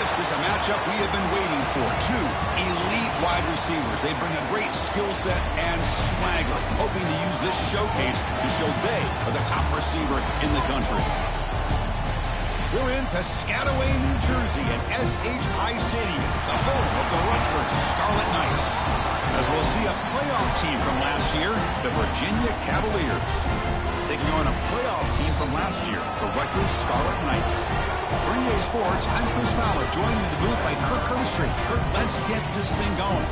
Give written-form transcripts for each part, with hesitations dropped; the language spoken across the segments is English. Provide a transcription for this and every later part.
This is a matchup we have been waiting for. Two elite wide receivers. They bring a great skill set and swagger, hoping to use this showcase to show they are the top receiver in the country. We're in Piscataway, New Jersey at SHI Stadium, the home of the Rutgers Scarlet Knights. As we'll see a playoff team from last year, the Virginia Cavaliers, taking on a playoff team from last year, the Rutgers Scarlet Knights. For EA Sports, I'm Chris Fowler, joined in the booth by Kirk Herbstreit. Kirk, let's get this thing going.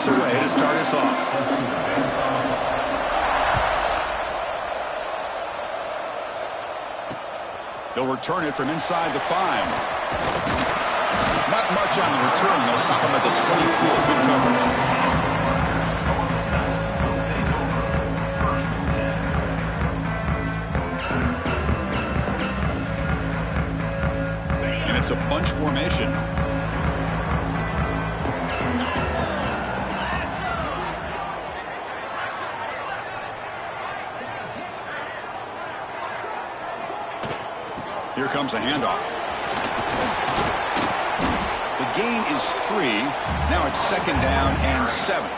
Away to start us off. They'll return it from inside the 5. Not much on the return. They'll stop him at the 24. Good coverage. And it's a bunch formation. Here comes a handoff. The gain is 3. Now it's 2nd down and 7.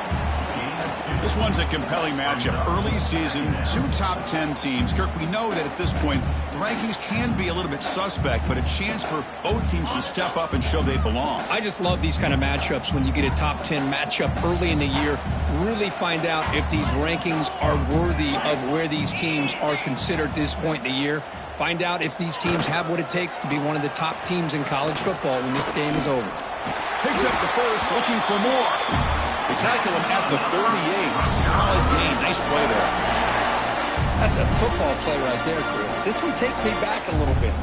This one's a compelling matchup. Early season, 2 top 10 teams. Kirk, we know that at this point, the rankings can be a little bit suspect, but a chance for both teams to step up and show they belong. I just love these kind of matchups when you get a top 10 matchup early in the year. Really find out if these rankings are worthy of where these teams are considered at this point in the year. Find out if these teams have what it takes to be one of the top teams in college football when this game is over. Picks up the first, looking for more. They tackle him at the 38. Solid gain. Nice play there. That's a football play right there, Chris. This one takes me back a little bit.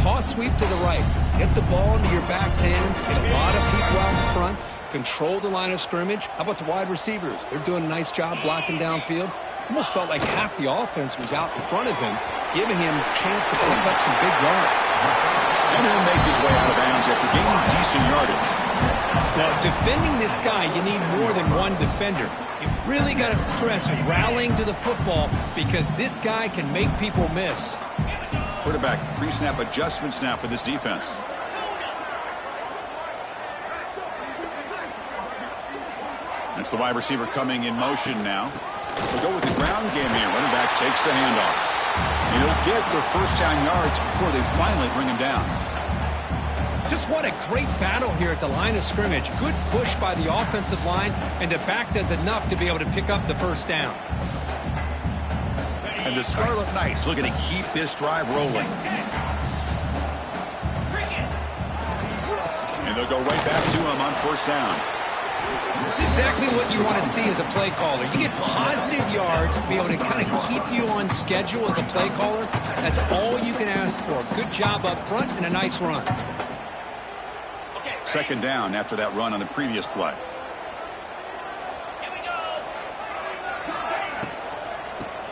Toss sweep to the right. Get the ball into your back's hands. Get a lot of people out in front. Control the line of scrimmage. How about the wide receivers? They're doing a nice job blocking downfield. Almost felt like half the offense was out in front of him, giving him a chance to pick up some big yards. And he'll make his way out of bounds after gaining decent yardage. Now, defending this guy, you need more than one defender. You really got to stress rallying to the football because this guy can make people miss. Quarterback pre-snap adjustments now for this defense. That's the wide receiver coming in motion now. We'll go with the ground game here. Running back takes the handoff. And he'll get the first down yards before they finally bring him down. Just what a great battle here at the line of scrimmage. Good push by the offensive line, and the back does enough to be able to pick up the first down. And the Scarlet Knights looking to keep this drive rolling. And they'll go right back to him on first down. It's exactly what you want to see as a play caller. You get positive yards to be able to kind of keep you on schedule as a play caller. That's all you can ask for. Good job up front and a nice run. 2nd down after that run on the previous play.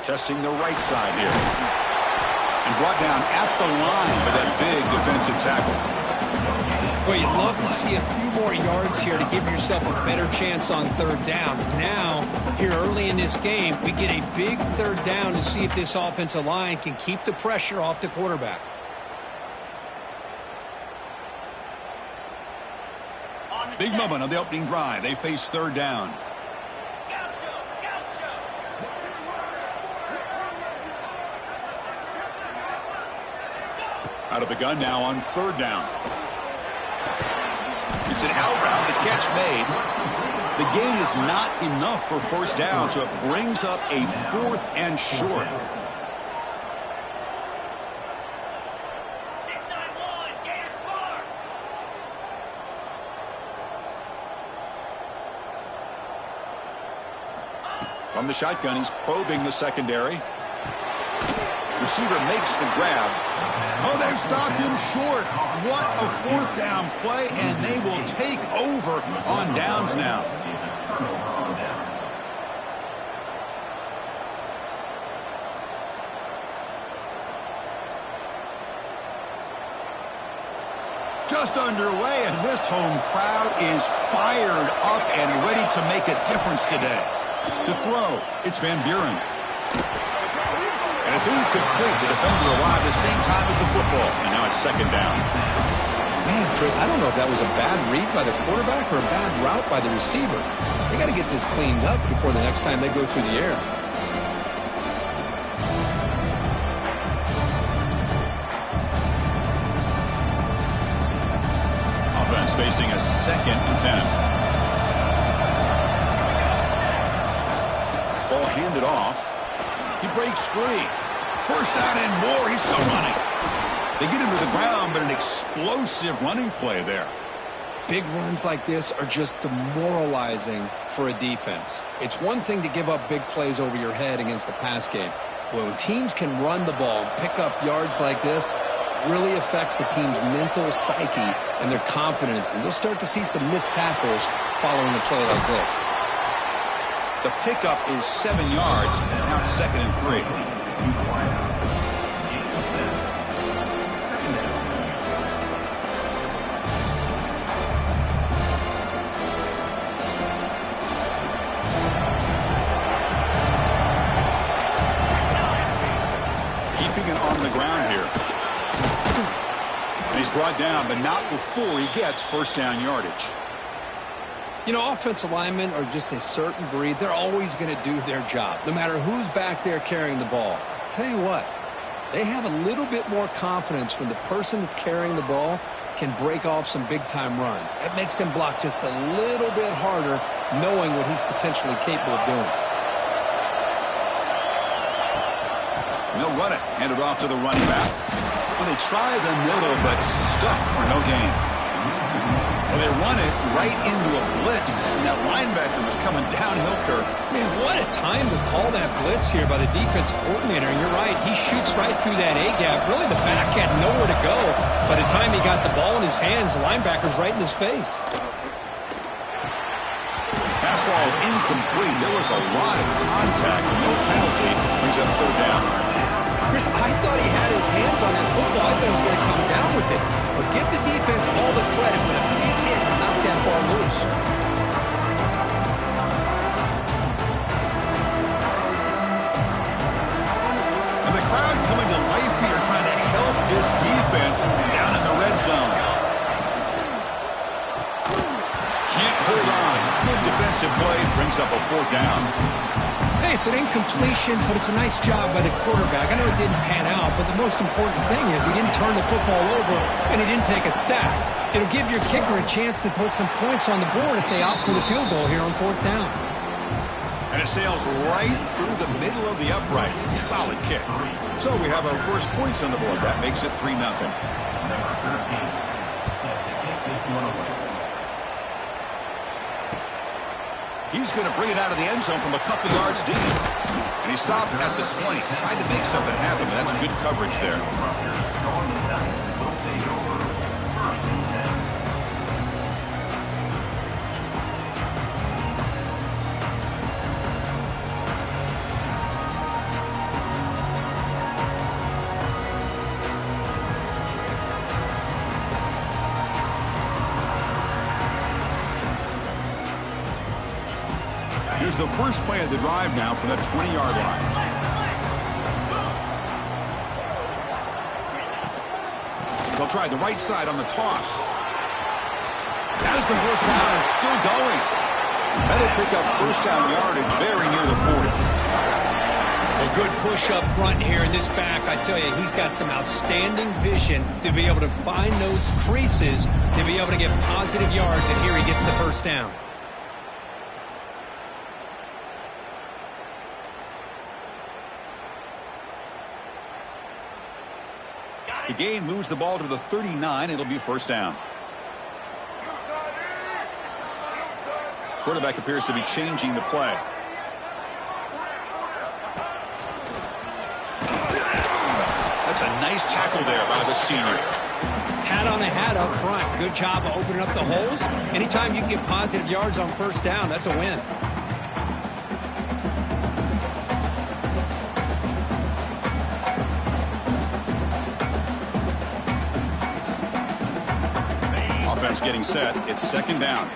Testing the right side here. And brought down at the line by that big defensive tackle. Well, you'd love to see a few more yards here to give yourself a better chance on 3rd down. Now, here early in this game, we get a big 3rd down to see if this offensive line can keep the pressure off the quarterback. Big moment on the opening drive. They face 3rd down. Out of the gun now on 3rd down. It's an out route, the catch made. The gain is not enough for first down, so it brings up a 4th and short. From the shotgun, he's probing the secondary. Receiver makes the grab. Oh, they've stopped him short. What a 4th down play, and they will take over on downs now. just underway, and this home crowd is fired up and ready to make a difference today. To throw, it's Van Buren. And it's incomplete. The defender arrived the same time as the football, and now it's second down. Man, Chris, I don't know if that was a bad read by the quarterback or a bad route by the receiver. They got to get this cleaned up before the next time they go through the air. Offense facing a 2nd and 10. Ball handed off. He breaks free. First down and more. He's still running. They get him to the ground, but an explosive running play there. Big runs like this are just demoralizing for a defense. It's one thing to give up big plays over your head against the pass game. But when teams can run the ball and pick up yards like this, it really affects the team's mental psyche and their confidence. And you'll start to see some missed tackles following a play like this. The pickup is 7 yards, and now it's 2nd and 3. Keeping it on the ground here. And he's brought down, but not before he gets first down yardage. You know, offensive linemen are just a certain breed. They're always going to do their job, no matter who's back there carrying the ball. I'll tell you what, they have a little bit more confidence when the person that's carrying the ball can break off some big-time runs. That makes them block just a little bit harder, knowing what he's potentially capable of doing. And they'll run it. Hand it off to the running back. Well, they try the middle, but stuck for no gain. Well, they run it right into a blitz, and that linebacker was coming downhill, Kirk. Man, what a time to call that blitz here by the defensive coordinator. And you're right, he shoots right through that A-gap. Really, the back had nowhere to go. By the time he got the ball in his hands, the linebacker's right in his face. Pass ball is incomplete. There was a lot of contact, no penalty. Brings up 3rd down. Chris, I thought he had his hands on that football. I thought he was going to come down with it. But give the defense all the credit, but a big hit to knock that ball loose. And the crowd coming to life here, trying to help this defense down in the red zone. Can't hold on. Good defensive play. Brings up a 4th down. Hey, it's an incompletion, but it's a nice job by the quarterback. I know it didn't pan out, but the most important thing is he didn't turn the football over and he didn't take a sack. It'll give your kicker a chance to put some points on the board if they opt for the field goal here on 4th down. And it sails right through the middle of the uprights. Solid kick. So we have our first points on the board. That makes it 3-0. He's going to bring it out of the end zone from a couple yards deep. And he stopped at the 20. Tried to make something happen, but that's good coverage there. Here's the first play of the drive now from that 20-yard line. They'll try the right side on the toss. As the first down is still going. That'll pick up first down yardage very near the 40. A good push up front here in this back. I tell you, he's got some outstanding vision to be able to find those creases, to be able to get positive yards, and here he gets the first down. The gain moves the ball to the 39. It'll be first down. Quarterback appears to be changing the play. That's a nice tackle there by the senior. Hat on a hat up front. Good job of opening up the holes. Anytime you can get positive yards on first down, that's a win. offense getting set. It's second down.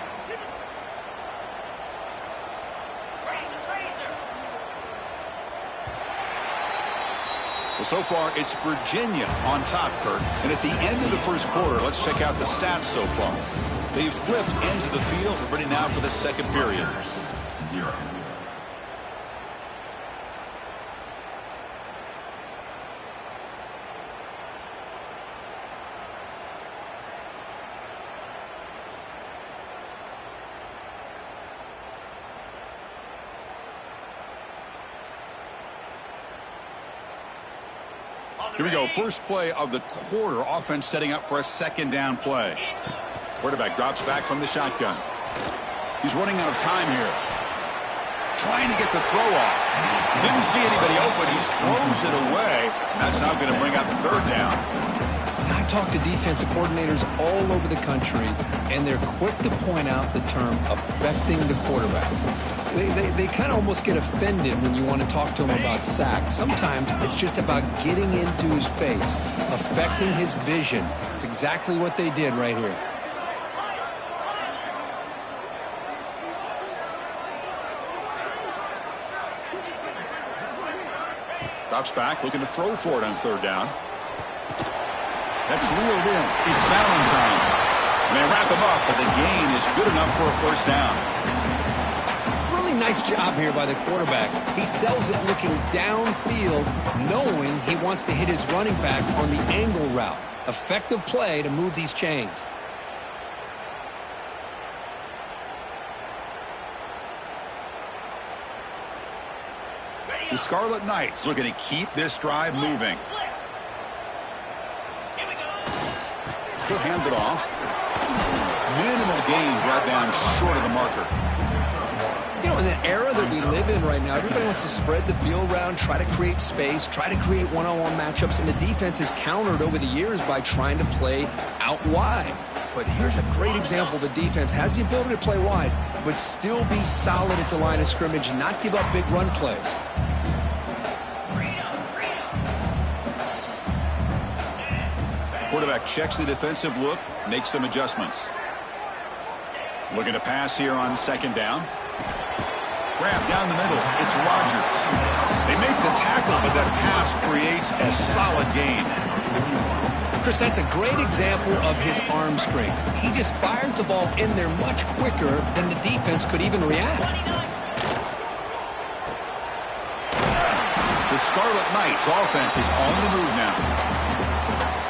Well, so far, it's Virginia on top, Kurt. And at the end of the first quarter, let's check out the stats so far. They've flipped into the field, ready now for the second period. 0. Here we go. First play of the quarter. Offense setting up for a second down play. Quarterback drops back from the shotgun. He's running out of time here. Trying to get the throw off. Didn't see anybody open. He throws it away. That's now going to bring up third down. I talk to defensive coordinators all over the country, and they're quick to point out the term affecting the quarterback. They kind of almost get offended when you want to talk to them about sacks. Sometimes it's just about getting into his face, affecting his vision. It's exactly what they did right here. Drops back, looking to throw for it on third down. That's reeled in. It's Valentine. And they wrap him up, but the gain is good enough for a first down. Really nice job here by the quarterback. He sells it looking downfield, knowing he wants to hit his running back on the angle route. Effective play to move these chains. The Scarlet Knights looking to keep this drive moving. He'll hand it off. Minimal gain brought down short of the marker. You know, in the era that we live in right now, everybody wants to spread the field around, try to create space, try to create one-on-one matchups, and the defense is countered over the years by trying to play out wide. But here's a great example. The defense has the ability to play wide, but still be solid at the line of scrimmage, not give up big run plays. Quarterback checks the defensive look, makes some adjustments. Looking to pass here on second down. Grab down the middle. It's Rodgers. They make the tackle, but that pass creates a solid gain. Chris, that's a great example of his arm strength. He just fired the ball in there much quicker than the defense could even react. The Scarlet Knights offense is on the move now.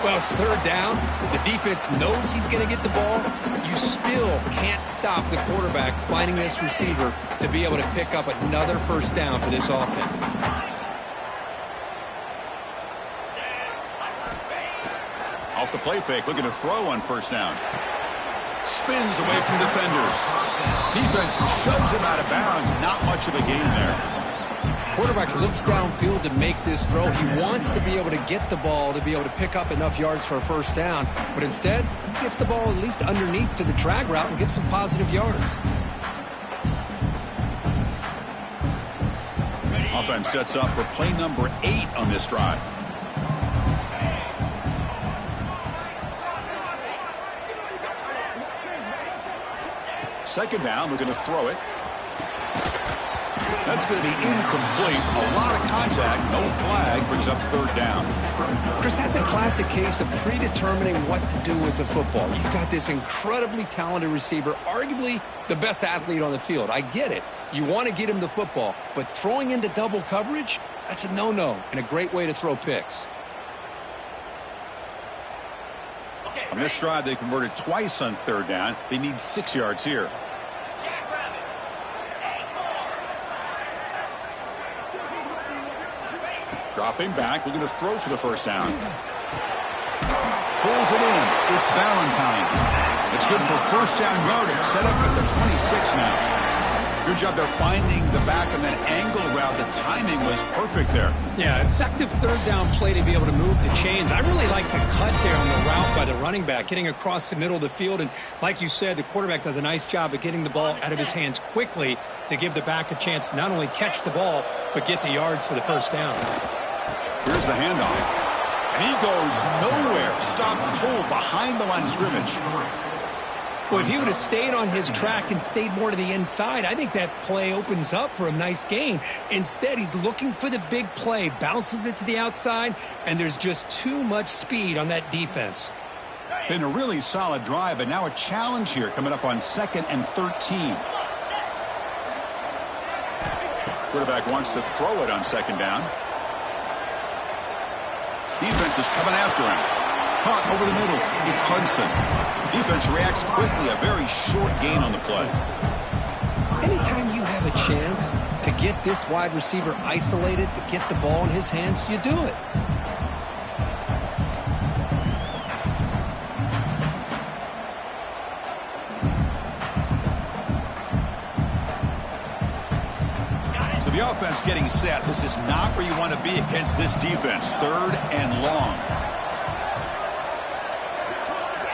Well, it's third down. The defense knows he's going to get the ball. You still can't stop the quarterback finding this receiver to be able to pick up another first down for this offense. Off the play fake, looking to throw on first down. Spins away from defenders. Defense shoves him out of bounds. Not much of a gain there. Quarterback looks downfield to make this throw. He wants to be able to get the ball to be able to pick up enough yards for a first down. But instead, he gets the ball at least underneath to the drag route and gets some positive yards. Offense sets up for play number 8 on this drive. Second down, we're going to throw it. That's going to be incomplete. A lot of contact, no flag, brings up third down. Chris, that's a classic case of predetermining what to do with the football. You've got this incredibly talented receiver, arguably the best athlete on the field. I get it. You want to get him the football, but throwing into double coverage, that's a no-no and a great way to throw picks. On this drive, they converted twice on third down. They need 6 yards here. Dropping back, looking to throw for the first down. Pulls it in. It's Valentine. It's good for first down yardage. Set up at the 26 now. Good job there finding the back on that angle route. The timing was perfect there. Yeah, effective third down play to be able to move the chains. I really like the cut there on the route by the running back, getting across the middle of the field. And like you said, the quarterback does a nice job of getting the ball out of his hands quickly to give the back a chance to not only catch the ball, but get the yards for the first down. Here's the handoff. And he goes nowhere. Stop pull behind the line of scrimmage. Well, if he would have stayed on his track and stayed more to the inside, I think that play opens up for a nice gain. Instead, he's looking for the big play, bounces it to the outside, and there's just too much speed on that defense. Been a really solid drive, but now a challenge here coming up on 2nd and 13. Quarterback wants to throw it on 2nd down. Defense is coming after him. Caught over the middle. It's Hudson. Defense reacts quickly. A very short gain on the play. Anytime you have a chance to get this wide receiver isolated, to get the ball in his hands, you do it. So the offense getting set. This is not where you want to be against this defense. 3rd and long.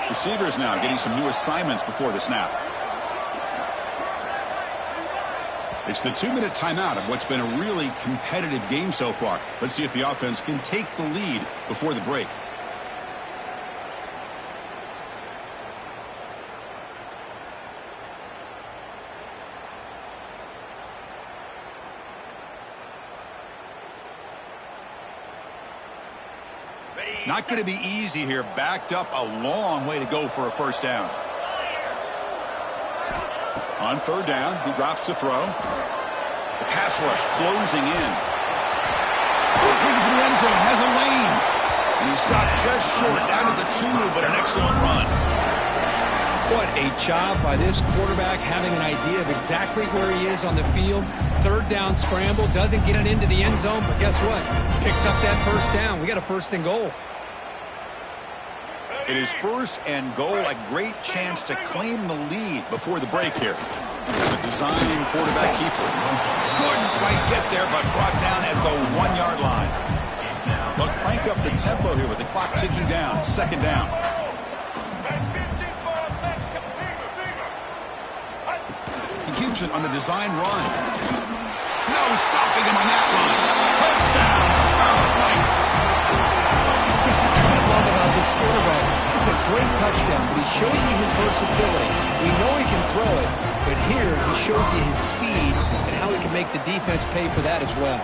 Receivers now getting some new assignments before the snap. It's the 2-minute timeout of what's been a really competitive game so far. Let's see if the offense can take the lead before the break. Not going to be easy here. Backed up a long way to go for a first down. On 3rd down, he drops to throw. The pass rush closing in. Looking for the end zone, has a lane. And he stopped just short, down at the 2, but an excellent run. What a job by this quarterback, having an idea of exactly where he is on the field. 3rd down scramble, doesn't get it into the end zone, but guess what? Picks up that first down. We got a 1st and goal. It is 1st and goal, a great chance to claim the lead before the break here. As a design quarterback keeper. Couldn't quite get there, but brought down at the 1-yard line. They'll crank up the tempo here with the clock ticking down. 2nd down. He keeps it on a design run. No stopping him on that run. Touchdown, Scarlet Knights. That's what I love about this quarterback. It's a great touchdown, but he shows you his versatility. We know he can throw it, but here he shows you his speed and how he can make the defense pay for that as well.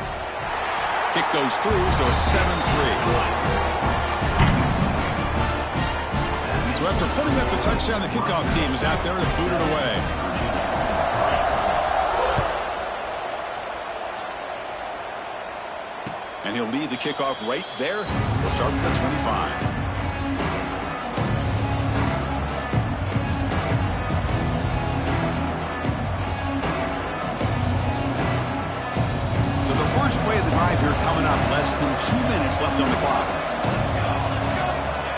Kick goes through, so it's 7-3. So after putting up the touchdown, the kickoff team is out there to boot it away. And he'll lead the kickoff right there. He'll start at the 25. So the first play of the drive here coming up. Less than 2 minutes left on the clock.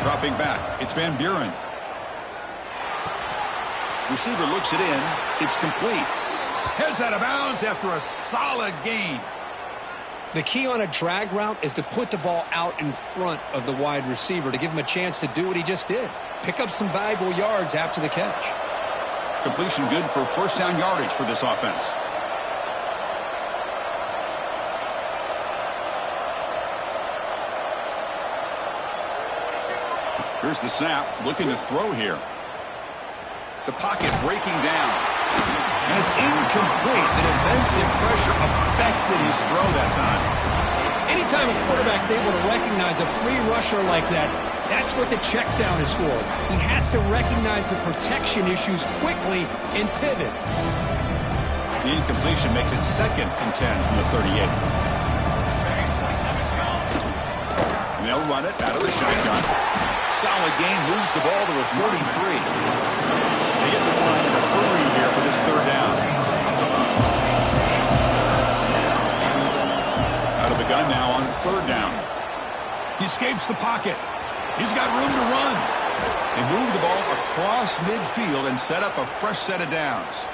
Dropping back. It's Van Buren. Receiver looks it in. It's complete. Heads out of bounds after a solid gain. The key on a drag route is to put the ball out in front of the wide receiver to give him a chance to do what he just did. Pick up some valuable yards after the catch. Completion good for 1st down yardage for this offense. Here's the snap. Looking to throw here. The pocket breaking down. And it's incomplete. The defensive pressure affected his throw that time. Anytime a quarterback's able to recognize a free rusher like that, that's what the check down is for. He has to recognize the protection issues quickly and pivot. The incompletion makes it 2nd and 10 from the 38. And they'll run it out of the shotgun. Solid gain, moves the ball to the 43. They get to the line in a hurry here for this 3rd down. Out of the gun now on 3rd down. He escapes the pocket. He's got room to run. They move the ball across midfield and set up a fresh set of downs.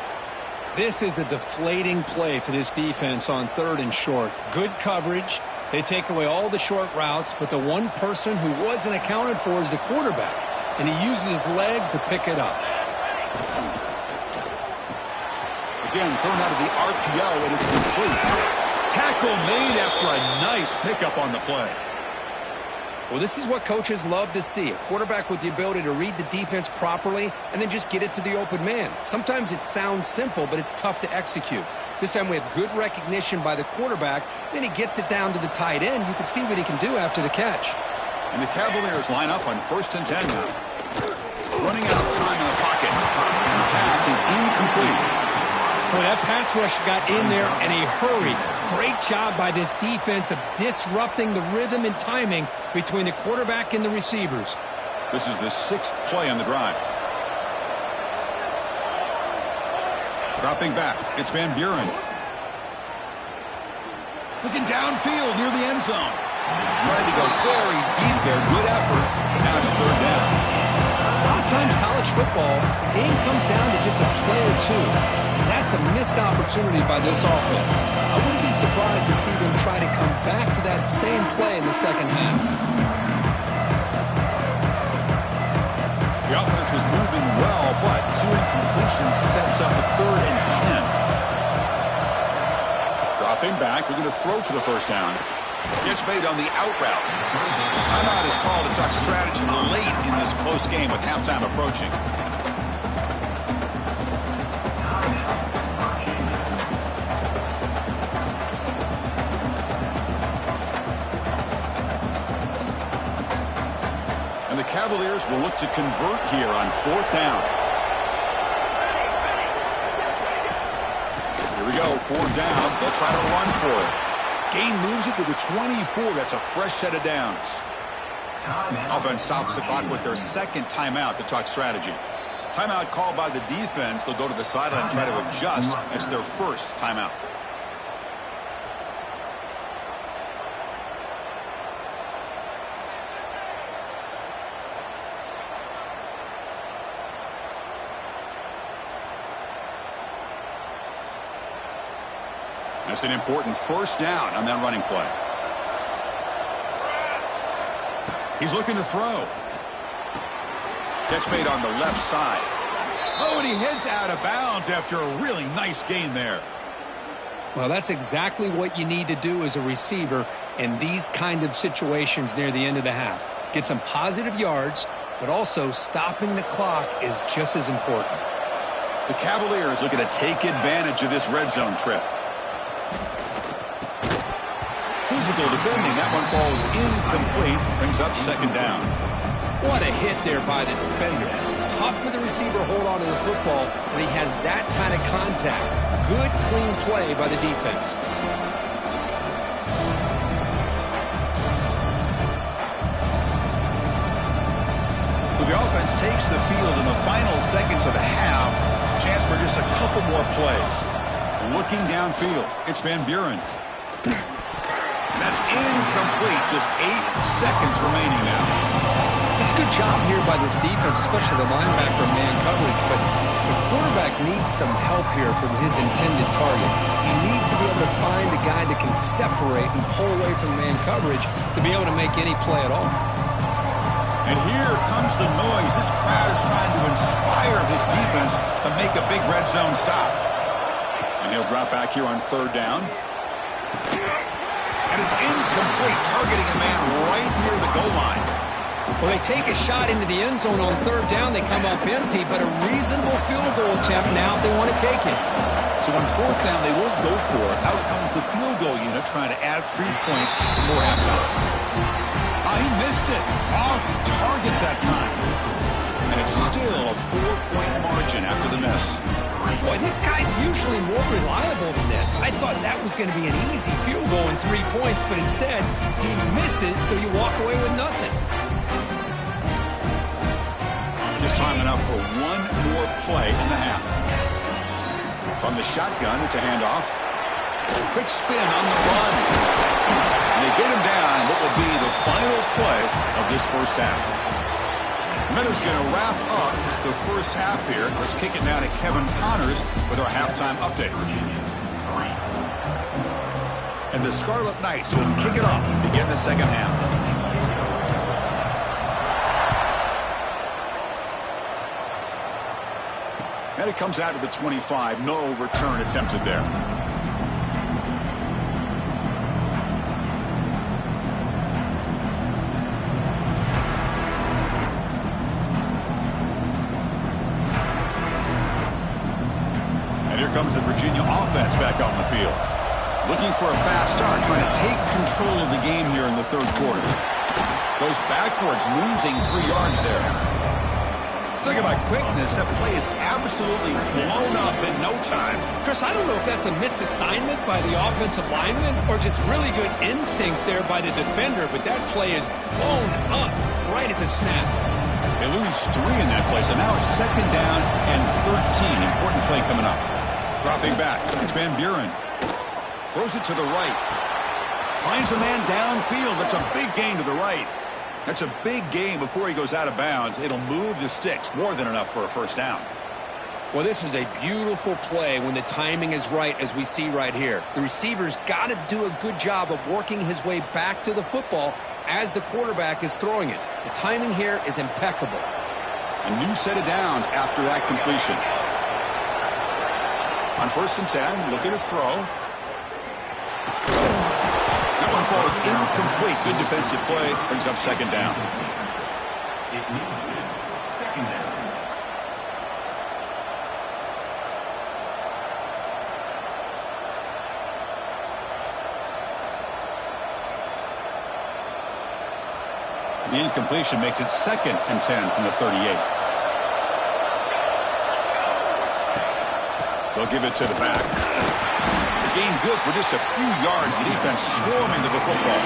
This is a deflating play for this defense on 3rd and short. Good coverage. They take away all the short routes, but the one person who wasn't accounted for is the quarterback, and he uses his legs to pick it up. Again, thrown out of the RPO, and it's complete. Tackle made after a nice pickup on the play. Well, this is what coaches love to see. A quarterback with the ability to read the defense properly and then just get it to the open man. Sometimes it sounds simple, but it's tough to execute. This time we have good recognition by the quarterback. Then he gets it down to the tight end. You can see what he can do after the catch. And the Cavaliers line up on 1st and 10 now. Running out of time in the pocket. And the pass is incomplete. Boy, that pass rush got in there in a hurry. Great job by this defense of disrupting the rhythm and timing between the quarterback and the receivers. This is the 6th play on the drive. Dropping back, it's Van Buren. Looking downfield near the end zone. Trying to go very deep there. Good effort. Now it's 3rd down. A lot of times college football, the game comes down to just a play or two. And that's a missed opportunity by this offense. I wouldn't be surprised to see them try to come back to that same play in the second half. The offense was moving well, but 2 incompletions sets up a 3rd and 10. Dropping back, we're going to throw for the 1st down. Gets made on the out route. Timeout is called to talk strategy late in this close game with halftime approaching. And the Cavaliers will look to convert here on 4th down. Here we go, 4th down. They'll try to run for it. Gain moves it to the 24. That's a fresh set of downs. Offense stops the clock with their 2nd timeout to talk strategy. Timeout called by the defense. They'll go to the sideline and try to adjust. It's their 1st timeout. That's an important 1st down on that running play. He's looking to throw. Catch made on the left side. Oh, and he heads out of bounds after a really nice gain there. Well, that's exactly what you need to do as a receiver in these kind of situations near the end of the half. Get some positive yards, but also stopping the clock is just as important. The Cavaliers looking to take advantage of this red zone trip. Physical defending. That one falls incomplete. Brings up 2nd down. What a hit there by the defender. Tough for the receiver to hold on to the football when he has that kind of contact. Good, clean play by the defense. So the offense takes the field in the final seconds of the half. Chance for just a couple more plays. Looking downfield. It's Van Buren. And that's incomplete. Just 8 seconds remaining now. It's a good job here by this defense, especially the linebacker man coverage, but the quarterback needs some help here from his intended target. He needs to be able to find the guy that can separate and pull away from man coverage to be able to make any play at all. And here comes the noise. This crowd is trying to inspire this defense to make a big red zone stop. And he'll drop back here on 3rd down. And it's incomplete, targeting a man right near the goal line. Well, they take a shot into the end zone on 3rd down. They come up empty, but a reasonable field goal attempt now if they want to take it. So on 4th down, they won't go for it. Out comes the field goal unit trying to add 3 points before halftime. He missed it. Off target that time. And it's still a 4-point margin after the miss. Boy, this guy's usually more reliable than this. I thought that was going to be an easy field goal and 3 points, but instead, he misses, so you walk away with nothing. Just time enough for one more play in the half. From the shotgun, it's a handoff. Quick spin on the run. And they get him down what will be the final play of this 1st half. Minutes going to wrap up the 1st half here. Let's kick it now to Kevin Connors with our halftime update. And the Scarlet Knights will kick it off to begin the 2nd half. And it comes out to the 25. No return attempted there. comes the Virginia offense back on the field. Looking for a fast start, trying to take control of the game here in the third quarter. Goes backwards, losing 3 yards there. Talking about quickness, that play is absolutely blown up in no time. Chris, I don't know if that's a misassignment by the offensive lineman or just really good instincts there by the defender, but that play is blown up right at the snap. They lose 3 in that play, so now it's second down and 13. Important play coming up. Dropping back, it's Van Buren. Throws it to the right. Finds a man downfield. That's a big gain to the right. That's a big gain before he goes out of bounds. It'll move the sticks. More than enough for a first down. Well, this is a beautiful play when the timing is right, as we see right here. The receiver's got to do a good job of working his way back to the football as the quarterback is throwing it. The timing here is impeccable. A new set of downs after that completion. On 1st and 10, looking to throw. That one falls incomplete. Good defensive play. Brings up second down. It means second down. The incompletion makes it 2nd and 10 from the 38. They'll give it to the back. The gain good for just a few yards. The defense swarming to the football.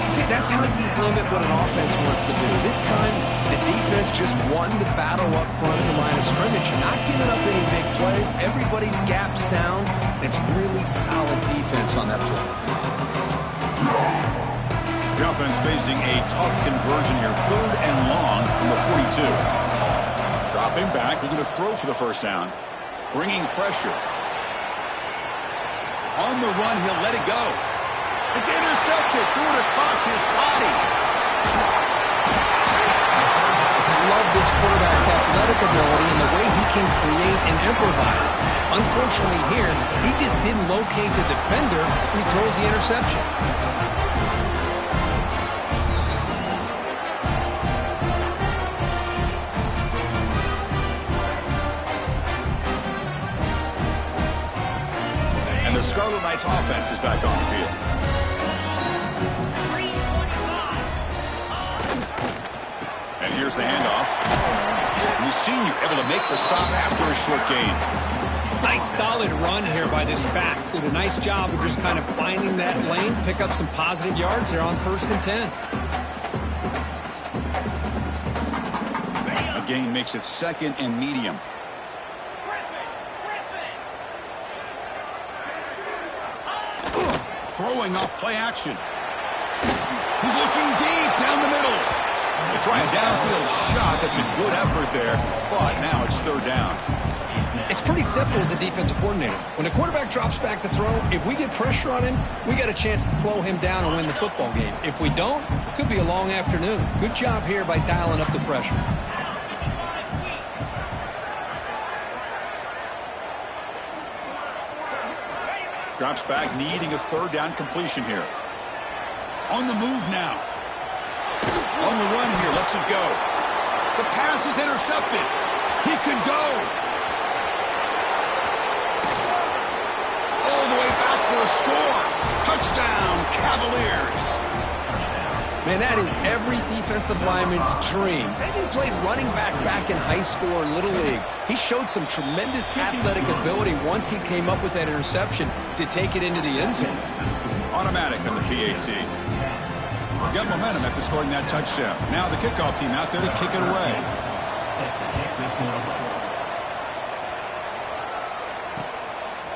See, that's how you limit what an offense wants to do. This time, the defense just won the battle up front at the line of scrimmage. Not giving up any big plays. Everybody's gap sound. It's really solid defense on that play. The offense facing a tough conversion here. 3rd and long from the 42. Dropping back. Looking to throw for the first down. Bringing pressure. On the run, he'll let it go. It's intercepted. Threw it across his body. I love this quarterback's athletic ability and the way he can create and improvise. Unfortunately here, he just didn't locate the defender when he throws the interception. And the Scarlet Knights offense is back on the field. And here's the handoff. And the senior able to make the stop after a short gain. Nice solid run here by this back. Did a nice job of just kind of finding that lane, pick up some positive yards there on 1st and 10. A gain makes it 2nd and medium. Throwing off play action. He's looking deep down the middle. They try a downfield shot. That's a good effort there. But now it's 3rd down. It's pretty simple as a defensive coordinator. When the quarterback drops back to throw, if we get pressure on him, we got a chance to slow him down and win the football game. If we don't, it could be a long afternoon. Good job here by dialing up the pressure. Drops back, needing a 3rd down completion here. On the move now. On the run here, lets it go. The pass is intercepted. He could go. All the way back for a score. Touchdown, Cavaliers. Man, that is every defensive lineman's dream. Maybe he played running back in high school or Little League. He showed some tremendous athletic ability once he came up with that interception to take it into the end zone. Automatic on the PAT. Got momentum after scoring that touchdown. Now the kickoff team out there to kick it away.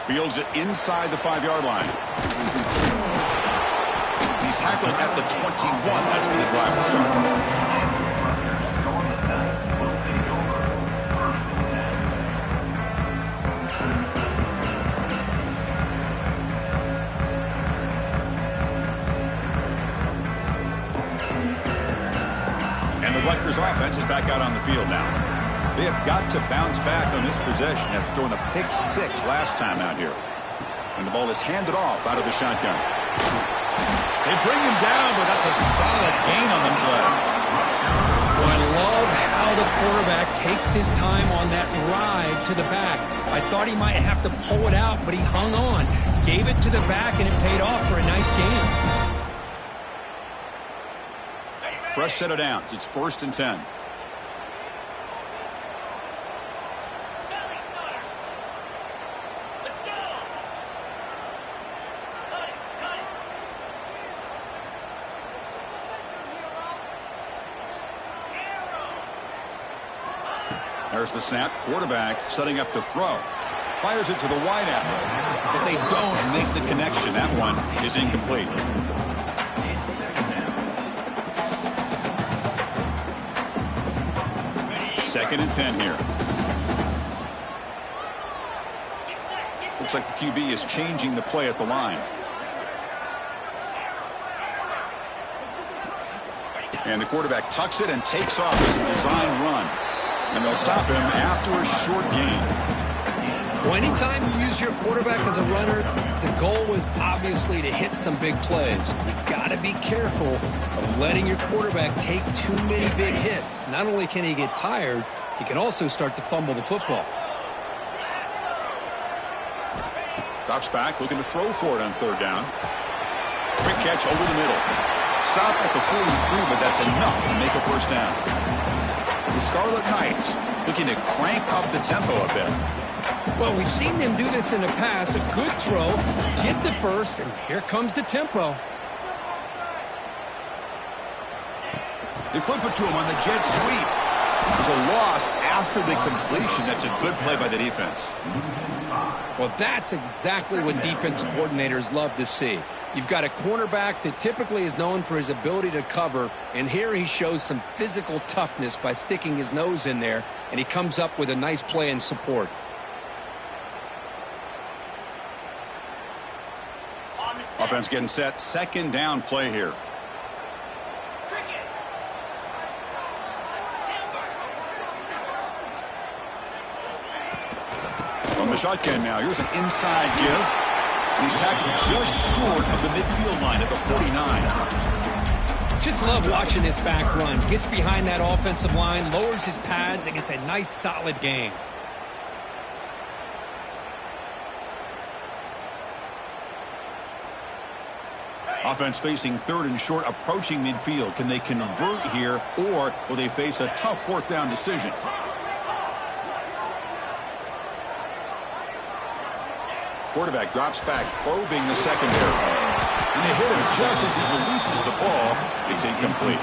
Fields it inside the 5-yard line. He's tackled at the 21. That's where the drive will start. And the Rutgers offense is back out on the field now. They have got to bounce back on this possession after throwing a pick 6 last time out here. And the ball is handed off out of the shotgun. They bring him down, but that's a solid gain on the play. Well, I love how the quarterback takes his time on that ride to the back. I thought he might have to pull it out, but he hung on, gave it to the back, and it paid off for a nice game. Fresh set of downs. It's 1st and 10. There's the snap. Quarterback setting up to throw. Fires it to the wideout. But they don't make the connection. That one is incomplete. Second and 10 here. Looks like the QB is changing the play at the line. And the quarterback tucks it and takes off as a design run. And they'll stop him after a short gain. Well, anytime you use your quarterback as a runner, the goal is obviously to hit some big plays. You've got to be careful of letting your quarterback take too many big hits. Not only can he get tired, he can also start to fumble the football. Drops back, looking to throw for it on 3rd down. Quick catch over the middle. Stop at the 43, but that's enough to make a 1st down. The Scarlet Knights looking to crank up the tempo a bit. Well, we've seen them do this in the past. A good throw, get the 1st, and here comes the tempo. They flip it to him on the jet sweep. There's a loss after the completion. That's a good play by the defense. Well, that's exactly what defensive coordinators love to see. You've got a cornerback that typically is known for his ability to cover, and here he shows some physical toughness by sticking his nose in there, and he comes up with a nice play in support. Offense getting set. 2nd down play here. From the shotgun now. Here's an inside give. He's tackled just short of the midfield line at the 49. Just love watching this back run. Gets behind that offensive line, lowers his pads, and gets a nice solid gain. Offense facing 3rd and short, approaching midfield. Can they convert here, or will they face a tough 4th down decision? Quarterback drops back, probing the secondary. And they hit him just as he releases the ball. It's incomplete.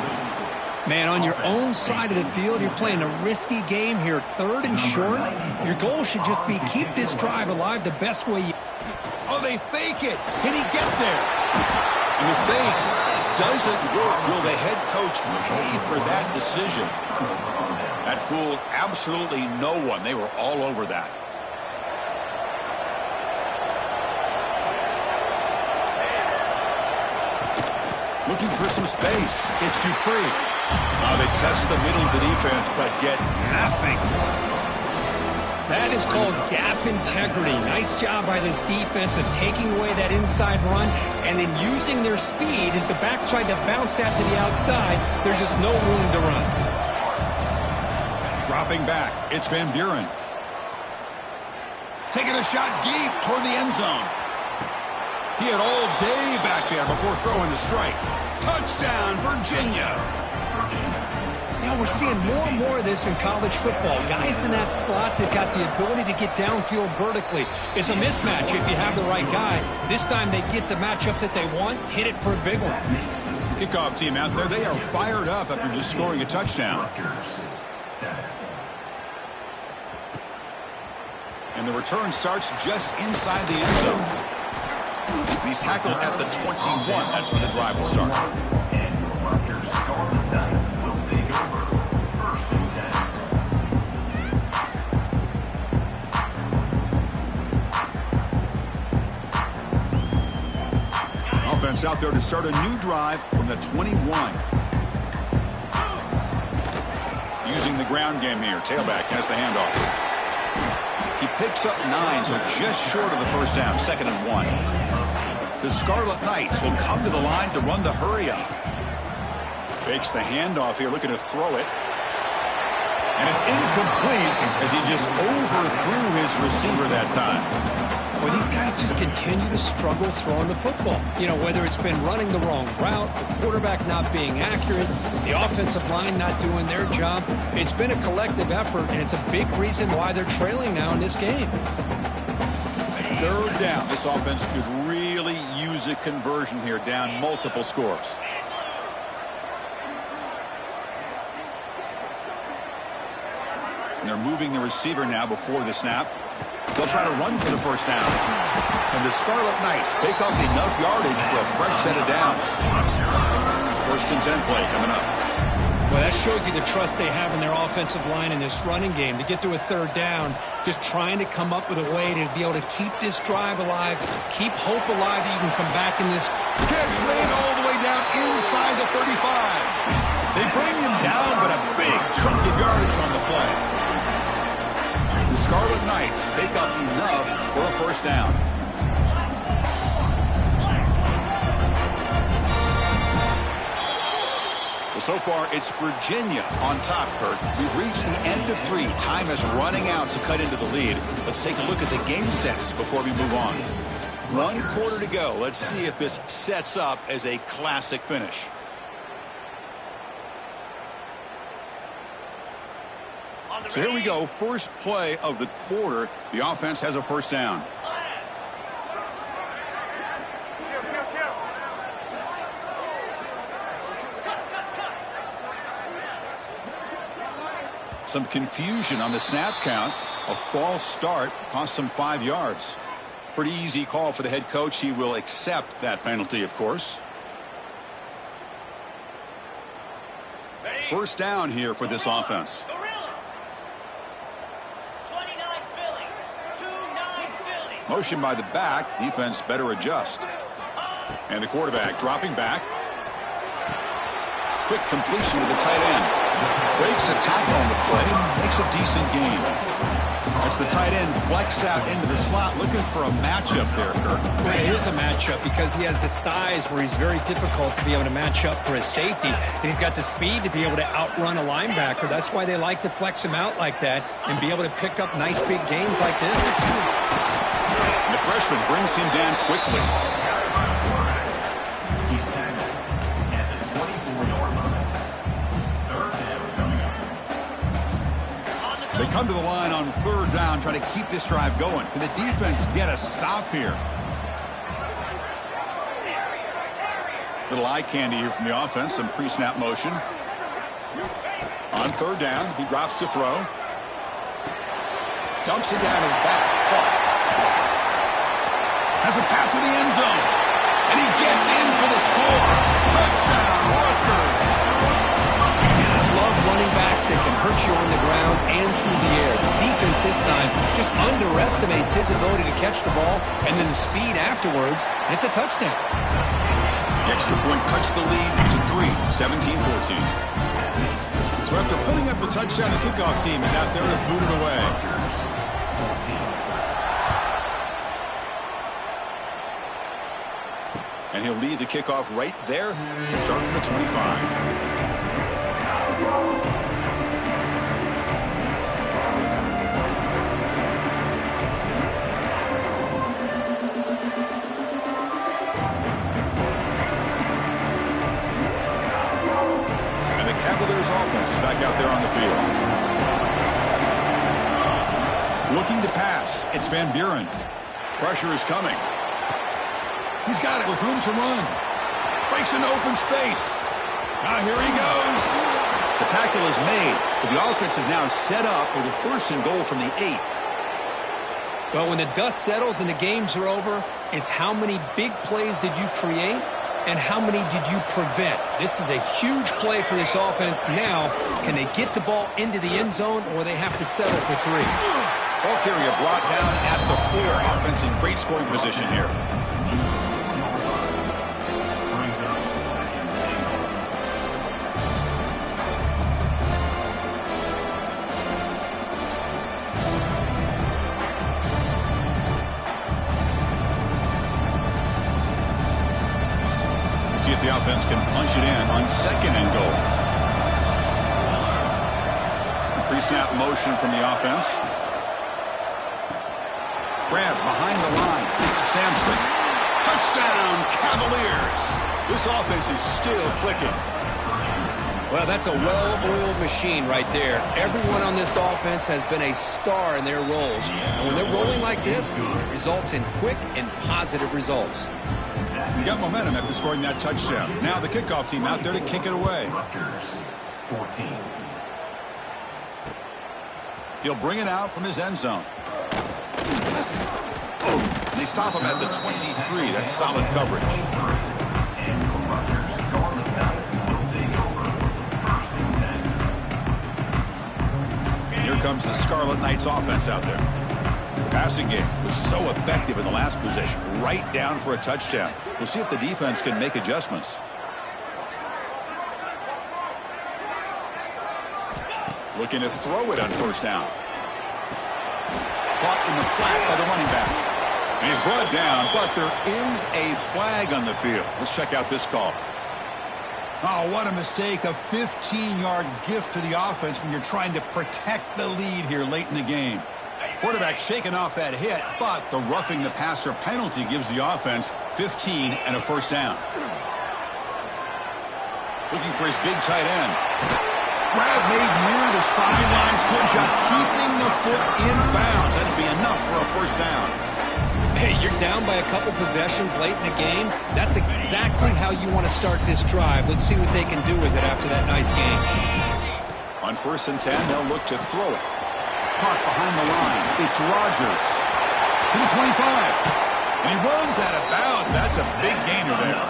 Man, on your own side of the field, you're playing a risky game here. 3rd and short. Your goal should just be keep this drive alive the best way you... Oh, they fake it. Can he get there? And the fake doesn't work. Will the head coach pay for that decision? That fooled absolutely no one. They were all over that. Looking for some space. It's Dupree. They test the middle of the defense, but get nothing. That is called gap integrity. Nice job by this defense of taking away that inside run and then using their speed as the back tried to bounce that to the outside. There's just no room to run. Dropping back. It's Van Buren. Taking a shot deep toward the end zone. He had all day back there before throwing the strike. Touchdown, Virginia. Yeah, we're seeing more and more of this in college football. Guys in that slot that got the ability to get downfield vertically. It's a mismatch if you have the right guy. This time they get the matchup that they want, hit it for a big one. Kickoff team out there. They are fired up after just scoring a touchdown. And the return starts just inside the end zone. He's tackled at the 21. That's where the drive will start. Offense out there to start a new drive from the 21. Using the ground game here. Tailback has the handoff. He picks up 9, so just short of the 1st down. 2nd and 1. The Scarlet Knights will come to the line to run the hurry up. Fakes the handoff here, looking to throw it. And it's incomplete as he just overthrew his receiver that time. Well, these guys just continue to struggle throwing the football. You know, whether it's been running the wrong route, the quarterback not being accurate, the offensive line not doing their job. It's been a collective effort, and it's a big reason why they're trailing now in this game. Third down. This offense could really use a conversion here, down multiple scores. And they're moving the receiver now before the snap. They'll try to run for the first down. And the Scarlet Knights pick up enough yardage for a fresh set of downs. First and 10 play coming up. Well, that shows you the trust they have in their offensive line in this running game. To get to a third down, just trying to come up with a way to be able to keep this drive alive, keep hope alive that you can come back in this. Catch made all the way down inside the 35. They bring him down, but a big chunk of yardage on the play. The Scarlet Knights pick up enough for a first down. Well, so far, it's Virginia on top, Kurt. We've reached the end of 3. Time is running out to cut into the lead. Let's take a look at the game sets before we move on. 1 quarter to go. Let's see if this sets up as a classic finish. So here we go. First play of the quarter. The offense has a first down. Some confusion on the snap count. A false start cost them 5 yards. Pretty easy call for the head coach. He will accept that penalty, of course. First down here for this offense. Motion by the back. Defense better adjust. And the quarterback dropping back. Quick completion to the tight end. Breaks a tackle on the play. Makes a decent gain. That's the tight end flexed out into the slot, looking for a matchup there, Kirk. Well, it is a matchup because he has the size where he's very difficult to be able to match up for his safety. And he's got the speed to be able to outrun a linebacker. That's why they like to flex him out like that and be able to pick up nice big gains like this. The freshman brings him down quickly. They come to the line on third down, trying to keep this drive going. Can the defense get a stop here? Little eye candy here from the offense. Some pre-snap motion. On third down, he drops to throw. Dumps it down to the back. Caught. Has a path to the end zone. And he gets in for the score. Touchdown, Rutgers. And I love running backs that can hurt you on the ground and through the air. The defense this time just underestimates his ability to catch the ball, and then the speed afterwards, and it's a touchdown. The extra point cuts the lead to 3, 17-14. So after putting up a touchdown, the kickoff team is out there to boot it away. And he'll lead the kickoff right there and start at the 25. And the Cavaliers offense is back out there on the field. Looking to pass. It's Van Buren. Pressure is coming. He's got it with room to run. Breaks into open space. Now here he goes. The tackle is made, but the offense is now set up with a first and goal from the 8. Well, when the dust settles and the games are over, it's how many big plays did you create and how many did you prevent. This is a huge play for this offense. Now, can they get the ball into the end zone or they have to settle for 3? Ball carrier brought down at the 4. Offense in great scoring position here. See if the offense can punch it in on second and goal. The Pre-snap motion from the offense. Grab behind the line. It's Sampson. Touchdown, Cavaliers. This offense is still clicking. Well, that's a well-oiled machine right there. Everyone on this offense has been a star in their roles. And when they're rolling like this, it results in quick and positive results. We got momentum after scoring that touchdown. Now the kickoff team out there to kick it away. 14. He'll bring it out from his end zone. And they stop him at the 23. That's solid coverage. Here comes the Scarlet Knights offense out there. The passing game was so effective in the last possession. Right down for a touchdown. We'll see if the defense can make adjustments. Looking to throw it on first down. Caught in the flat by the running back. And he's brought down, but there is a flag on the field. Let's check out this call. Oh, what a mistake. A 15-yard gift to the offense when you're trying to protect the lead here late in the game. Quarterback shaking off that hit, but the roughing the passer penalty gives the offense 15 and a first down. Looking for his big tight end. Grab made near the sidelines. Good job keeping the foot in bounds. That'd be enough for a first down. Hey, you're down by a couple possessions late in the game. That's exactly how you want to start this drive. Let's see what they can do with it after that nice game. On 1st and 10, they'll look to throw it. Caught behind the line. It's Rodgers. To the 25. And he runs out of bounds. That's a big gainer there.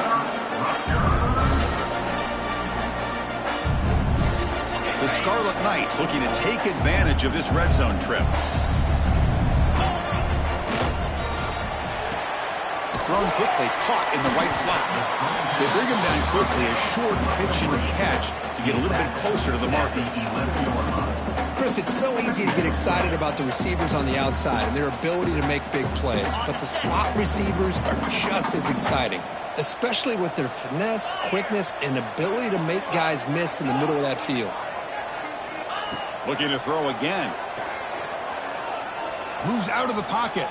The Scarlet Knights looking to take advantage of this red zone trip. Thrown quickly, caught in the right flat. They bring him down quickly, a short pitch and catch to get a little bit closer to the marker. Chris, it's so easy to get excited about the receivers on the outside and their ability to make big plays, but the slot receivers are just as exciting, especially with their finesse, quickness, and ability to make guys miss in the middle of that field. Looking to throw again. Moves out of the pocket.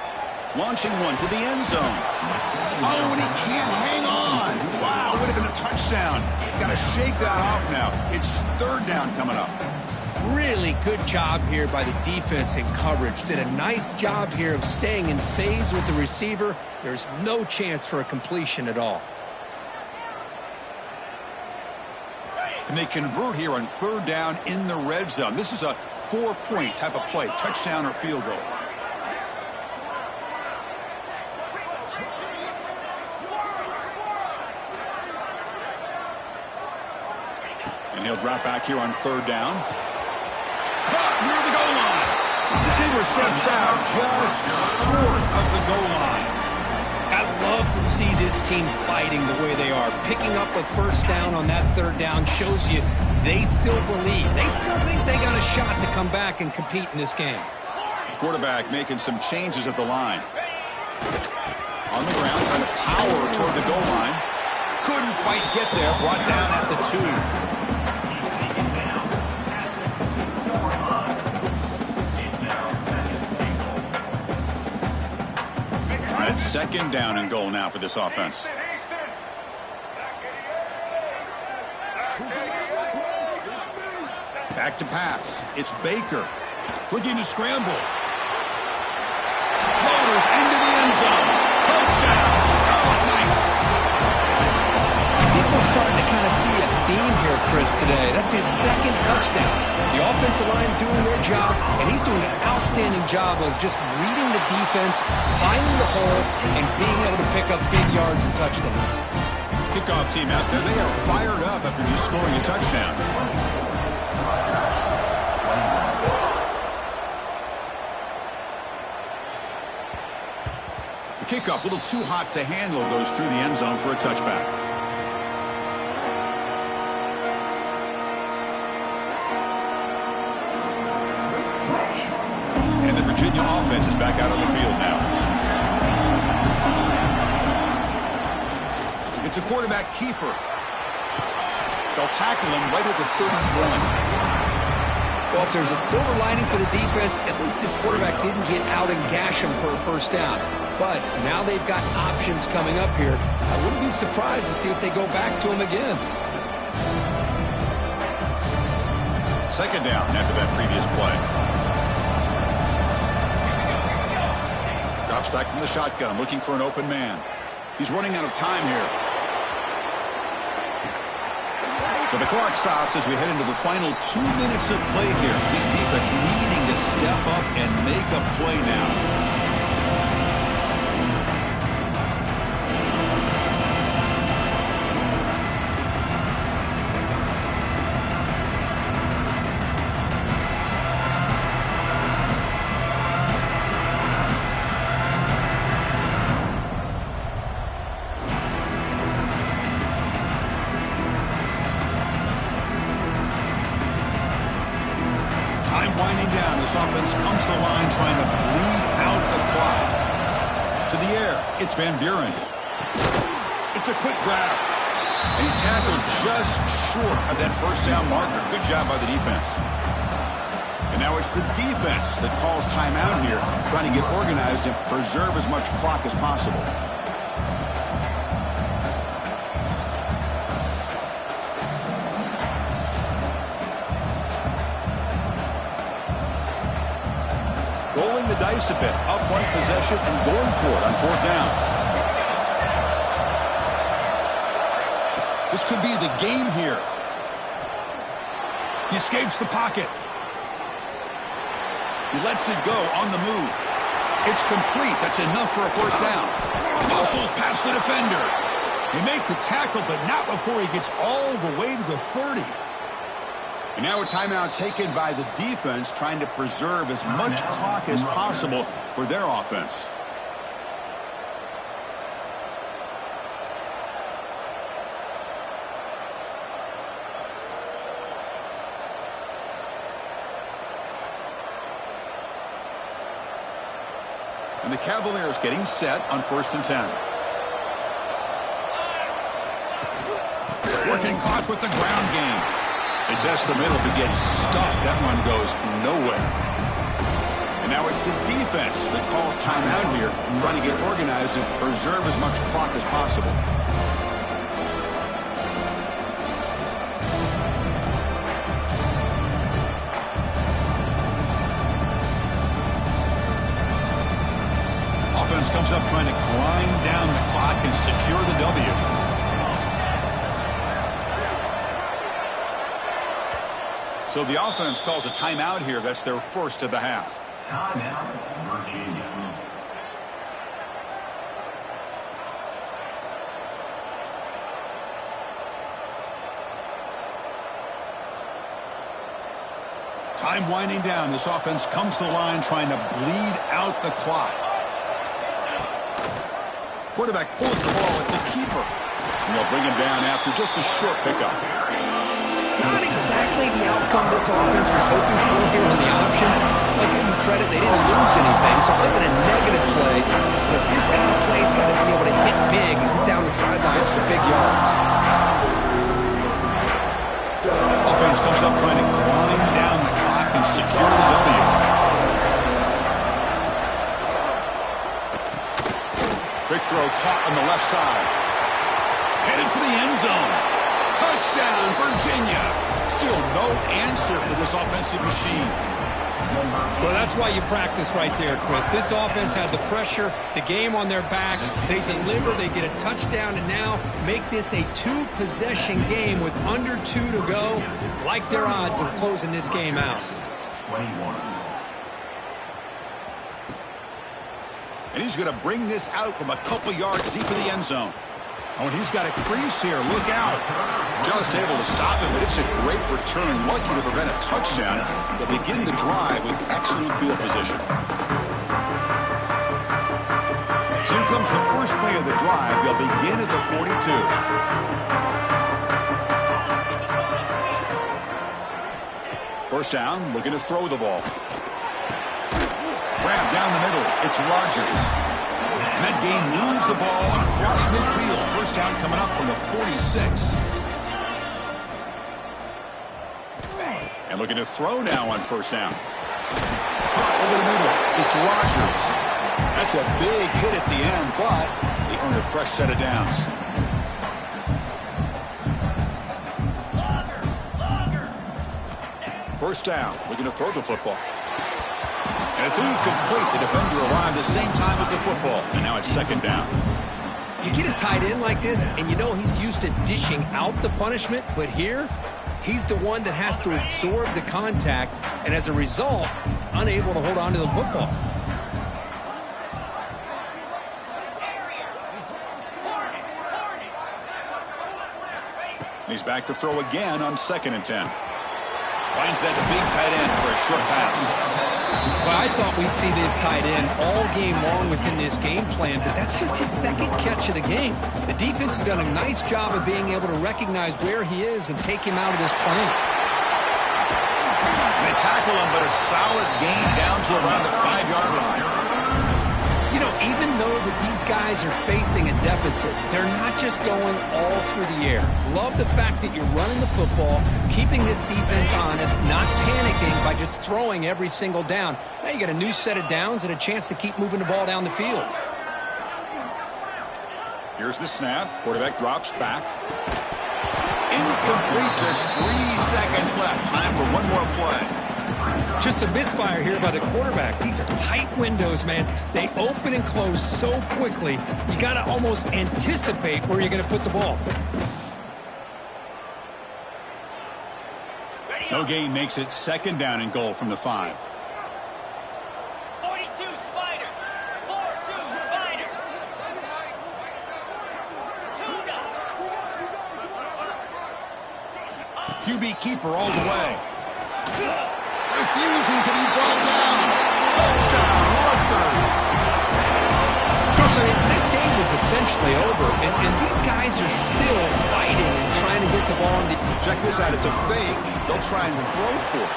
Launching one to the end zone. Oh, and he can't hang on. Wow, would have been a touchdown. Got to shake that off now. It's 3rd down coming up. Really good job here by the defense in coverage. Did a nice job here of staying in phase with the receiver. There's no chance for a completion at all. And they convert here on 3rd down in the red zone. This is a 4-point type of play, touchdown or field goal. And he'll drop back here on 3rd down. Caught near the goal line. Receiver steps out just short of the goal line. I love to see this team fighting the way they are. Picking up a first down on that 3rd down shows you they still believe. They still think they got a shot to come back and compete in this game. The quarterback making some changes at the line. On the ground, trying to power toward the goal line. Couldn't quite get there. Brought down at the 2. It's 2nd down and goal now for this offense. Back to pass. It's Baker. Looking to scramble. Motors into the end zone. Touchdown, Scarlet Knights. I think we're starting to kind of see a theme here, Chris, today. That's his 2nd touchdown. The offensive line doing their job, and he's doing an outstanding job of just reading the defense, finding the hole, and being able to pick up big yards and touchdowns. Kickoff team out there, they are fired up after just scoring a touchdown. The kickoff, a little too hot to handle, goes through the end zone for a touchback. And the Virginia offense is back out on the field now. It's a quarterback keeper. They'll tackle him right at the 31. Well, if there's a silver lining for the defense, at least this quarterback didn't get out and gash him for a first down. But now they've got options coming up here. I wouldn't be surprised to see if they go back to him again. Second down after that previous play. Drops back from the shotgun, looking for an open man. He's running out of time here. So the clock stops as we head into the final 2 minutes of play here. This defense needing to step up and make a play now. Winding down, this offense comes to the line trying to bleed out the clock. To the air, it's Van Buren. It's a quick grab. And he's tackled just short of that first down marker. Good job by the defense. And now it's the defense that calls timeout here, trying to get organized and preserve as much clock as possible. Rolling the dice a bit, upright possession and going for it on fourth down. This could be the game here. He escapes the pocket. He lets it go on the move. It's complete. That's enough for a first down. Muscles past the defender. They make the tackle, but not before he gets all the way to the 30. And now a timeout taken by the defense, trying to preserve as much clock as possible for their offense. And the Cavaliers getting set on 1st and 10. Working clock with the ground game. They test the middle, but gets stuck. That one goes nowhere. And now it's the defense that calls timeout here, trying to get organized and preserve as much clock as possible. Offense comes up trying to grind down the clock and secure the W. So the offense calls a timeout here. That's their first of the half. Timeout, Virginia. Time winding down. This offense comes to the line trying to bleed out the clock. Quarterback pulls the ball. It's a keeper. And they'll bring him down after just a short pickup. Not exactly the outcome this offense was hoping for here on the option. I give them credit, they didn't lose anything, so it wasn't a negative play. But this kind of play's got to be able to hit big and get down the sidelines for big yards. Offense comes up trying to grind down the clock and secure the W. Big throw caught on the left side. Headed for the end zone. Touchdown, Virginia. Still no answer for this offensive machine. Well, that's why you practice right there, Chris. This offense had the pressure, the game on their back. They deliver, they get a touchdown, and now make this a two-possession game with under 2 to go. Like their odds of closing this game out. 21. And he's going to bring this out from a couple yards deep in the end zone. Oh, and he's got a crease here. Look out. Just able to stop him, but it's a great return. Lucky to prevent a touchdown. They'll begin the drive with excellent field position. So here comes the first play of the drive. They'll begin at the 42. First down, looking to throw the ball. Grab down the middle. It's Rodgers. And that game moves the ball across midfield. First down coming up from the 46. And looking to throw now on first down. Over the middle, it's Rodgers. That's a big hit at the end, but they earn a fresh set of downs. First down, looking to throw the football. And it's incomplete. The defender arrived the same time as the football. And now it's second down. You get a tight end like this, and you know he's used to dishing out the punishment, but here, he's the one that has to absorb the contact, and as a result, he's unable to hold on to the football. He's back to throw again on 2nd and 10. Finds that big tight end for a short pass. Well, I thought we'd see this tight end all game long within this game plan, but that's just his second catch of the game. The defense has done a nice job of being able to recognize where he is and take him out of this plan. They tackle him, but a solid gain down to around the 5-yard line. You know, even though that these guys are facing a deficit, they're not just going all through the air. Love the fact that you're running the football, keeping this defense honest, not panicking by just throwing every single down. Now you got a new set of downs and a chance to keep moving the ball down the field. Here's the snap. Quarterback drops back. Incomplete. Just 3 seconds left. Time for one more play. Just a misfire here by the quarterback. These are tight windows, man. They open and close so quickly. You got to almost anticipate where you're going to put the ball. No gain makes it second down and goal from the 5. 42 Spider. 4-2 Spider. 2 QB keeper all the way. Refusing to be brought down. Touchdown, Rutgers. Coach, I mean, this game is essentially over, and these guys are still fighting and trying to get the ball in the... Check this out. It's a fake. They'll try and throw for it.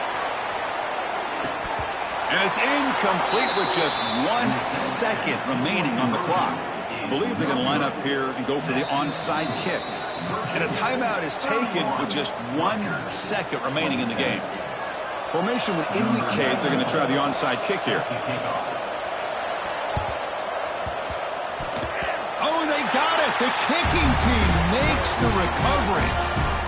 And it's incomplete with just 1 second remaining on the clock. I believe they're going to line up here and go for the onside kick. And a timeout is taken with just 1 second remaining in the game. Formation would indicate they're going to try the onside kick here. Oh, they got it. The kicking team makes the recovery.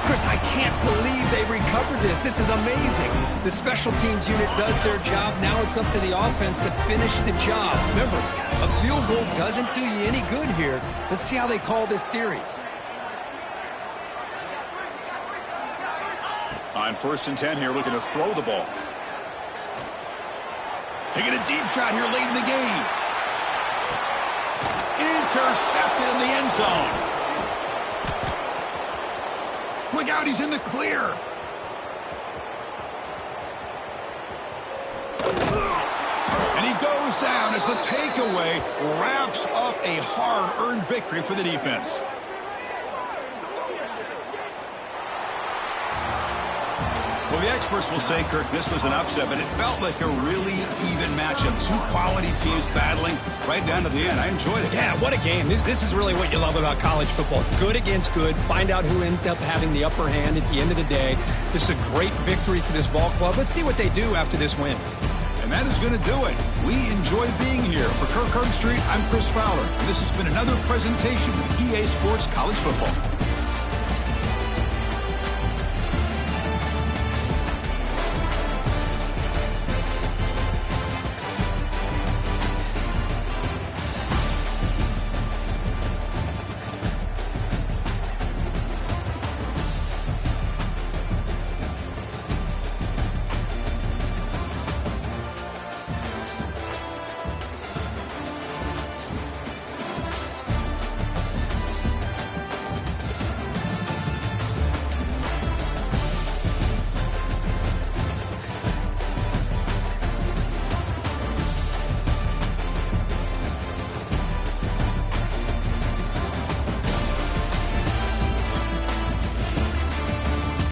Chris, I can't believe they recovered this. This is amazing. The special teams unit does their job. Now it's up to the offense to finish the job. Remember, a field goal doesn't do you any good here. Let's see how they call this series. On 1st and 10 here, looking to throw the ball. Taking a deep shot here late in the game. Intercepted in the end zone. Look out, he's in the clear. And he goes down as the takeaway wraps up a hard-earned victory for the defense. Well, the experts will say, Kirk, this was an upset, but it felt like a really even matchup. 2 quality teams battling right down to the end. I enjoyed it. Yeah, what a game. This is really what you love about college football. Good against good. Find out who ends up having the upper hand at the end of the day. This is a great victory for this ball club. Let's see what they do after this win. And that is going to do it. We enjoyed being here. For Kirk Street, I'm Chris Fowler. And this has been another presentation of EA Sports College Football.